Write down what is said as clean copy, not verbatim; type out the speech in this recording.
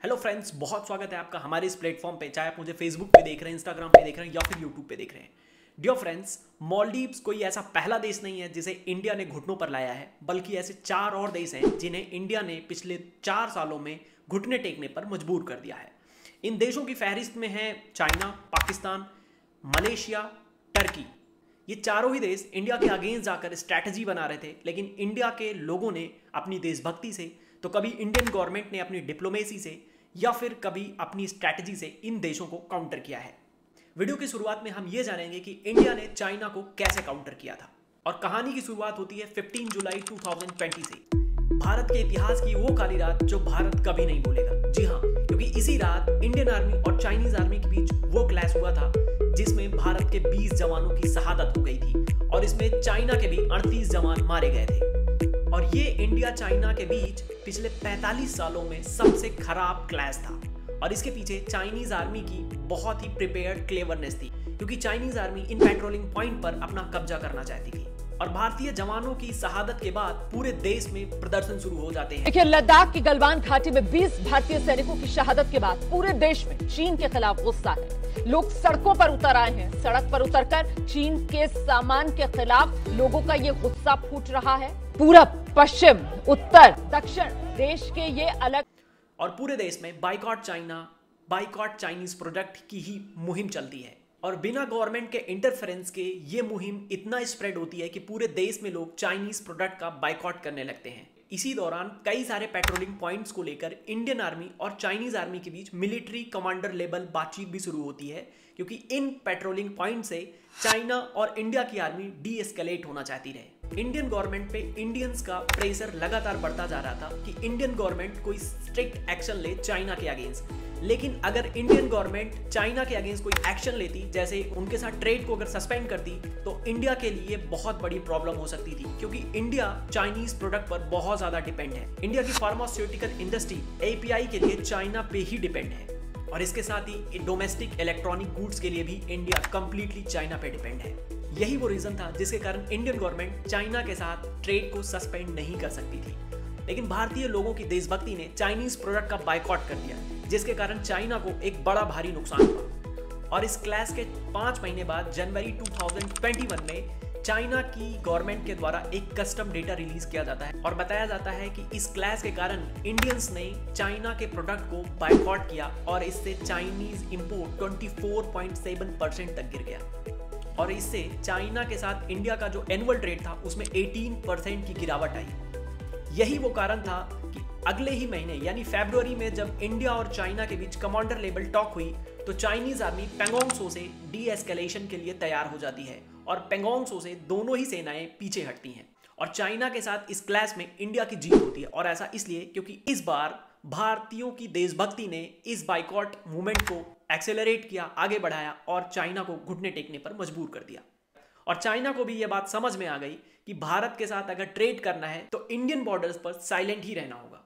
Hello friends, बहुत स्वागत है आपका हमारे इस प्लेटफॉर्म पे। चाहे आप मुझे फेसबुक पे देख रहे हैं, इंस्टाग्राम पे देख रहे हैं या फिर यूट्यूब पे देख रहे हैं। डियर फ्रेंड्स, मालदीव्स कोई ऐसा पहला देश नहीं है जिसे इंडिया ने घुटनों पर लाया है, बल्कि ऐसे 4 और देश हैं जिन्हें इंडिया ने पिछले 4 सालों में घुटने टेकने पर मजबूर कर दिया है। इन देशों की फहरिस्त में है चाइना, पाकिस्तान, मलेशिया, टर्की। ये चारों ही देश इंडिया के अगेंस्ट जाकर स्ट्रैटेजी बना रहे थे, लेकिन इंडिया के लोगों ने अपनी देशभक्ति से, तो कभी इंडियन गवर्नमेंट ने अपनी डिप्लोमेसी से, या फिर कभी अपनी स्ट्रैटेजी से इन देशों को काउंटर किया है। वीडियो की शुरुआत में हम ये जानेंगे कि इंडिया ने चाइना को कैसे काउंटर किया था। और कहानी की शुरुआत होती है 15 जुलाई 2020 से। भारत के इतिहास की वो काली रात जो भारत कभी नहीं भूलेगा। जी हाँ, क्योंकि इसी रात इंडियन आर्मी और चाइनीज आर्मी के बीच वो क्लैश हुआ था जिसमें भारत के 20 जवानों की शहादत हो गई थी और इसमें चाइना के भी 38 जवान मारे गए थे। और ये इंडिया चाइना के बीच पिछले 45 सालों में सबसे खराब क्लैश था। और इसके पीछे चाइनीज आर्मी की बहुत ही प्रिपेयर्ड क्लेवरनेस थी, क्योंकि चाइनीज आर्मी इन पेट्रोलिंग पॉइंट पर अपना कब्जा करना चाहती थी। और भारतीय जवानों की शहादत के बाद पूरे देश में प्रदर्शन शुरू हो जाते हैं। देखिए, लद्दाख की गलवान घाटी में 20 भारतीय सैनिकों की शहादत के बाद पूरे देश में चीन के खिलाफ गुस्सा है। लोग सड़कों पर उतर आए हैं। सड़क पर उतरकर चीन के सामान के खिलाफ लोगों का ये गुस्सा फूट रहा है। पूरा पश्चिम, उत्तर, दक्षिण देश के ये अलग और पूरे देश में boycott China, boycott Chinese product की ही मुहिम चलती है। और बिना गवर्नमेंट के इंटरफेरेंस के ये मुहिम इतना स्प्रेड होती है कि पूरे देश में लोग चाइनीज प्रोडक्ट का बाइकॉट करने लगते हैं। इसी दौरान कई सारे पेट्रोलिंग पॉइंट्स को लेकर इंडियन आर्मी और चाइनीज आर्मी के बीच मिलिट्री कमांडर लेवल बातचीत भी शुरू होती है, क्योंकि इन पेट्रोलिंग पॉइंट से चाइना और इंडिया की आर्मी डी एस्केलेट होना चाहती रहे। इंडियन गवर्नमेंट पे इंडियंस का प्रेशर लगातार बढ़ता जा रहा था कि इंडियन गवर्नमेंट कोई स्ट्रिक्ट एक्शन ले चाइना के अगेंस्ट। लेकिन अगर इंडियन गवर्नमेंट चाइना के अगेंस्ट कोई एक्शन लेती, जैसे उनके साथ ट्रेड को अगर सस्पेंड करती, तो इंडिया के लिए बहुत बड़ी प्रॉब्लम हो सकती थी, क्योंकि इंडिया चाइनीज प्रोडक्ट पर बहुत ज्यादा डिपेंड है। इंडिया की फार्मास्यूटिकल इंडस्ट्री एपीआई के लिए चाइना पे ही डिपेंड है। और इसके साथ ही डोमेस्टिक इलेक्ट्रॉनिक गुड्स के लिए भी इंडिया कंप्लीटली चाइना पे डिपेंड है। यही वो रीजन था जिसके कारण इंडियन गवर्नमेंट चाइना के साथ ट्रेड को सस्पेंड नहीं कर सकती थी। लेकिन भारतीय लोगों की देशभक्ति ने चाइनीज प्रोडक्ट का बाइकॉट कर दिया, जिसके कारण चाइना को एक बड़ा भारी नुकसान हुआ। और इस क्लैश के 5 महीने बाद जनवरी 2021 में चाइना की गवर्नमेंट के द्वारा एक कस्टम डेटा रिलीज किया जाता है और बताया जाता है कि इस क्लैश के कारण इंडियंस ने चाइना के प्रोडक्ट को बाइकॉट किया और इससे चाइनीज इंपोर्ट 24.7% तक गिर गया। और इससे चाइना के साथ इंडिया का जो एनुअल ट्रेड था उसमें 18% की गिरावट आई। यही वो कारण था कि अगले ही महीने यानी फरवरी में जब इंडिया और चाइना के बीच कमांडर लेवल टॉक हुई, तो चाइनीज आर्मी पेंगोंग त्सो से डी एस्केलेशन के लिए तैयार हो जाती है और पेंगोंग त्सो से दोनों ही सेनाएं पीछे हटती हैं। और चाइना के साथ इस क्लैश में इंडिया की जीत होती है। और ऐसा इसलिए क्योंकि इस बार भारतीयों की देशभक्ति ने इस बाइकॉट मूवमेंट को एक्सेलरेट किया, आगे बढ़ाया और चाइना को घुटने टेकने पर मजबूर कर दिया। और चाइना को भी यह बात समझ में आ गई कि भारत के साथ अगर ट्रेड करना है तो इंडियन बॉर्डर्स पर साइलेंट ही रहना होगा।